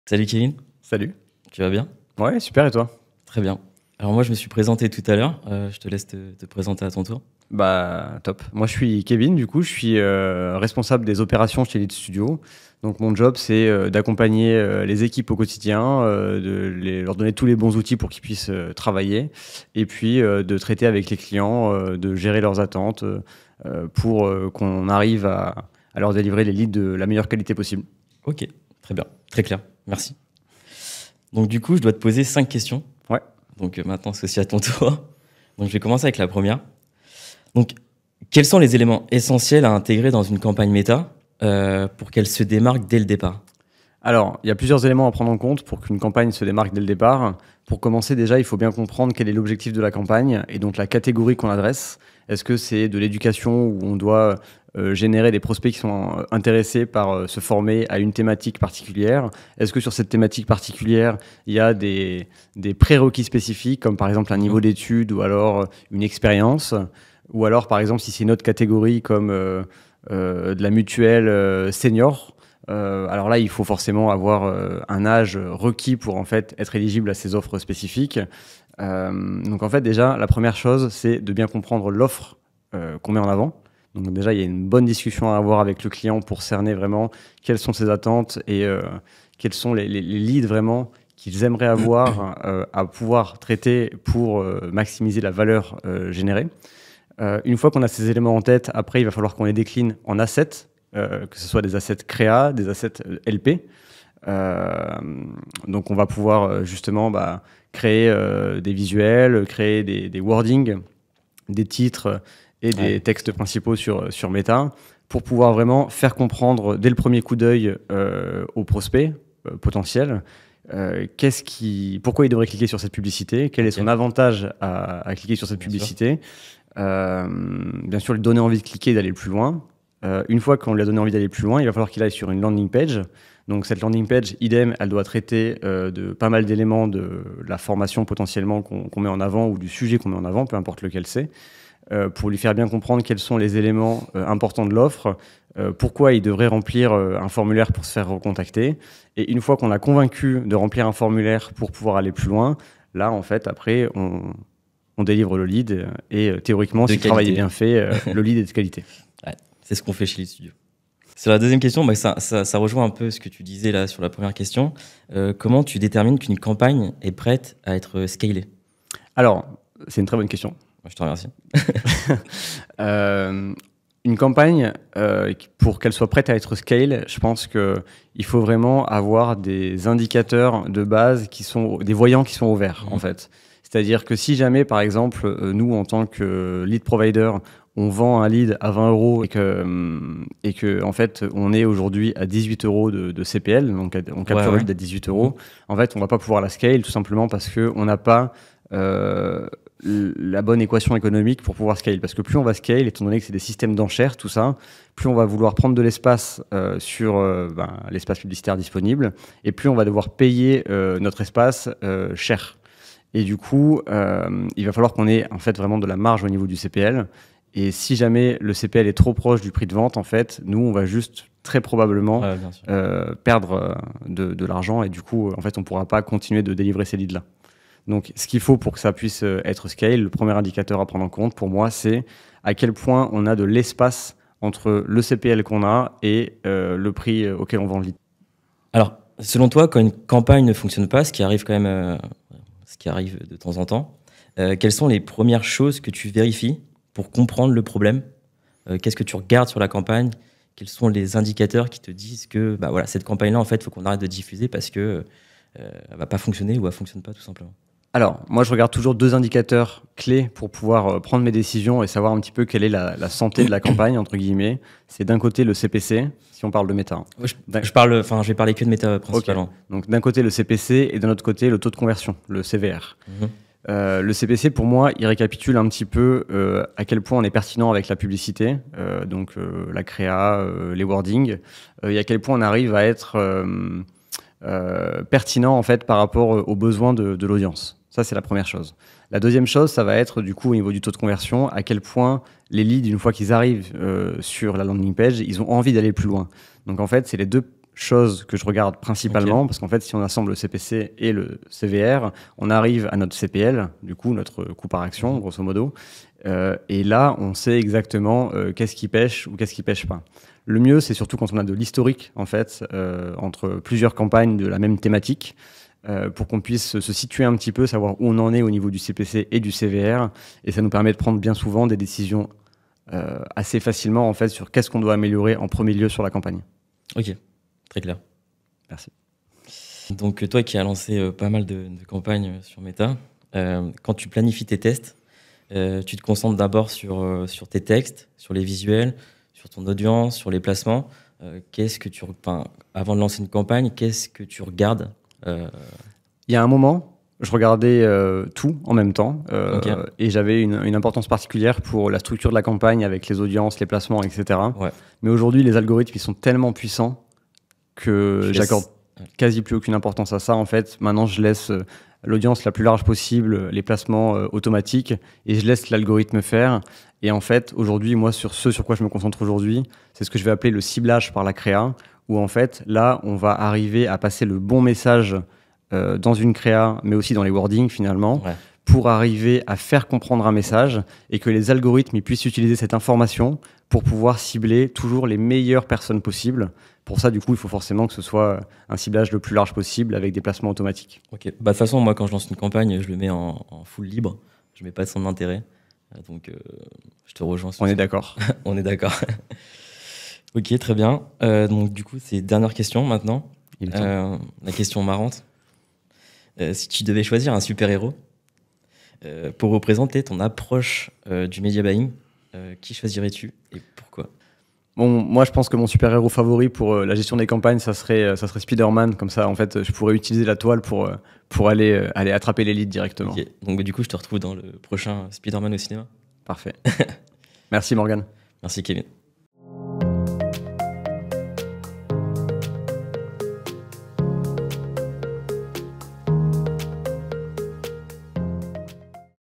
Salut Kevin, Salut. tu vas bien? Ouais, super, et toi? Très bien. Alors moi je me suis présenté tout à l'heure, je te laisse te présenter à ton tour. Bah, top. Moi, je suis Kevin, du coup, je suis responsable des opérations chez Lead Studio. Donc, mon job, c'est d'accompagner les équipes au quotidien, leur donner tous les bons outils pour qu'ils puissent travailler, et puis de traiter avec les clients, de gérer leurs attentes pour qu'on arrive à leur délivrer les leads de la meilleure qualité possible. Ok, très bien, très clair, merci. Donc du coup je dois te poser 5 questions. Ouais. Donc maintenant c'est aussi à ton tour. Donc je vais commencer avec la première. Donc quels sont les éléments essentiels à intégrer dans une campagne méta pour qu'elle se démarque dès le départ? Alors, il y a plusieurs éléments à prendre en compte pour qu'une campagne se démarque dès le départ. Pour commencer, déjà, il faut bien comprendre quel est l'objectif de la campagne et donc la catégorie qu'on adresse. Est-ce que c'est de l'éducation où on doit générer des prospects qui sont intéressés par se former à une thématique particulière? Est-ce que sur cette thématique particulière, il y a des prérequis spécifiques, comme par exemple un niveau d'études ou alors une expérience? Ou alors, par exemple, si c'est une autre catégorie comme de la mutuelle senior, alors là, il faut forcément avoir un âge requis pour en fait être éligible à ces offres spécifiques. Donc en fait, déjà, la première chose, c'est de bien comprendre l'offre qu'on met en avant. Donc déjà, il y a une bonne discussion à avoir avec le client pour cerner vraiment quelles sont ses attentes et quels sont les leads vraiment qu'ils aimeraient avoir à pouvoir traiter pour maximiser la valeur générée. Une fois qu'on a ces éléments en tête, après, il va falloir qu'on les décline en assets, que ce soit des assets créa, des assets LP. Donc, on va pouvoir justement créer des visuels, créer des wordings, des titres et des textes principaux sur Meta pour pouvoir vraiment faire comprendre dès le premier coup d'œil aux prospects potentiels pourquoi il devrait cliquer sur cette publicité, quel est son avantage à cliquer sur cette publicité. Bien sûr, lui donner envie de cliquer et d'aller plus loin. Une fois qu'on lui a donné envie d'aller plus loin, il va falloir qu'il aille sur une landing page. Donc cette landing page, idem, elle doit traiter de pas mal d'éléments de la formation potentiellement qu'on met en avant ou du sujet qu'on met en avant, peu importe lequel c'est, pour lui faire bien comprendre quels sont les éléments importants de l'offre, pourquoi il devrait remplir un formulaire pour se faire recontacter. Et une fois qu'on l'a convaincu de remplir un formulaire pour pouvoir aller plus loin, là, en fait, après, on délivre le lead et théoriquement, si le travail est bien fait, le lead est de qualité. Ouais, c'est ce qu'on fait chez les studios. Sur la deuxième question, ça rejoint un peu ce que tu disais là sur la première question. Comment tu détermines qu'une campagne est prête à être scalée? Alors, c'est une très bonne question. Je te remercie. Une campagne, pour qu'elle soit prête à être scale, je pense qu'il faut vraiment avoir des indicateurs de base des voyants qui sont au vert, en fait. C'est-à-dire que si jamais, par exemple, nous, en tant que lead provider, on vend un lead à 20 euros et que en fait, on est aujourd'hui à 18 euros de CPL, donc on capture le lead à 18 euros, en fait, on va pas pouvoir la scale tout simplement parce qu'on n'a pas la bonne équation économique pour pouvoir scale. Parce que plus on va scale, étant donné que c'est des systèmes d'enchères, tout ça, plus on va vouloir prendre de l'espace sur l'espace publicitaire disponible, et plus on va devoir payer notre espace cher. Et du coup, il va falloir qu'on ait en fait vraiment de la marge au niveau du CPL. Et si jamais le CPL est trop proche du prix de vente, en fait, nous, on va juste très probablement perdre de l'argent. Et du coup, en fait, on ne pourra pas continuer de délivrer ces leads-là. Donc, ce qu'il faut pour que ça puisse être scale, le premier indicateur à prendre en compte, pour moi, c'est à quel point on a de l'espace entre le CPL qu'on a et le prix auquel on vend le lead. Alors, selon toi, quand une campagne ne fonctionne pas, ce qui arrive quand même, ce qui arrive de temps en temps, quelles sont les premières choses que tu vérifies pour comprendre le problème? Qu'est-ce que tu regardes sur la campagne? Quels sont les indicateurs qui te disent que voilà, cette campagne-là, en fait, il faut qu'on arrête de diffuser parce que elle va pas fonctionner ou elle fonctionne pas tout simplement? Alors, moi, je regarde toujours deux indicateurs clés pour pouvoir prendre mes décisions et savoir un petit peu quelle est la santé de la campagne, entre guillemets. C'est d'un côté le CPC, si on parle de méta. Je vais parler que de méta principalement. Okay. Donc, d'un côté le CPC et d'un autre côté le taux de conversion, le CVR. Le CPC, pour moi, il récapitule un petit peu à quel point on est pertinent avec la publicité, donc la créa, les wordings, et à quel point on arrive à être pertinent en fait par rapport aux besoins de l'audience. Ça, c'est la première chose. La deuxième chose, ça va être du coup au niveau du taux de conversion, à quel point les leads, une fois qu'ils arrivent sur la landing page, ils ont envie d'aller plus loin. Donc en fait, c'est les deux choses que je regarde principalement, parce qu'en fait, si on assemble le CPC et le CVR, on arrive à notre CPL, du coup, notre coût par action, grosso modo. Et là, on sait exactement qu'est-ce qui pêche ou qu'est-ce qui pêche pas. Le mieux, c'est surtout quand on a de l'historique, en fait, entre plusieurs campagnes de la même thématique, pour qu'on puisse se situer un petit peu, savoir où on en est au niveau du CPC et du CVR. Et ça nous permet de prendre bien souvent des décisions assez facilement, en fait, sur qu'est-ce qu'on doit améliorer en premier lieu sur la campagne. Ok, très clair. Merci. Donc toi qui as lancé pas mal de campagnes sur Meta, quand tu planifies tes tests, tu te concentres d'abord sur tes textes, sur les visuels, sur ton audience, sur les placements. Avant de lancer une campagne, qu'est-ce que tu regardes Il y a un moment, je regardais tout en même temps et j'avais une importance particulière pour la structure de la campagne avec les audiences, les placements, etc. Ouais. Mais aujourd'hui, les algorithmes ils sont tellement puissants que j'accorde quasi plus aucune importance à ça. En fait, maintenant, je laisse l'audience la plus large possible, les placements automatiques, et je laisse l'algorithme faire. Et en fait, aujourd'hui, moi, sur quoi je me concentre aujourd'hui, c'est ce que je vais appeler le ciblage par la créa, où en fait, là, on va arriver à passer le bon message dans une créa, mais aussi dans les wordings finalement, pour arriver à faire comprendre un message et que les algorithmes ils puissent utiliser cette information pour pouvoir cibler toujours les meilleures personnes possibles. Pour ça, du coup, il faut forcément que ce soit un ciblage le plus large possible avec des placements automatiques. Ok. De toute façon, moi, quand je lance une campagne, je le mets en full libre. Je mets pas de son d'intérêt. Donc, je te rejoins. On est d'accord. On est d'accord. Ok, très bien. Donc, du coup, c'est dernière question maintenant. La question marrante. Si tu devais choisir un super-héros pour représenter ton approche du media buying, qui choisirais-tu et pourquoi ? Bon, moi, je pense que mon super-héros favori pour la gestion des campagnes, ça serait Spider-Man. Comme ça, en fait, je pourrais utiliser la toile pour aller attraper les leads directement. Okay. Donc, du coup, je te retrouve dans le prochain Spider-Man au cinéma. Parfait. Merci, Morgane. Merci, Kevin.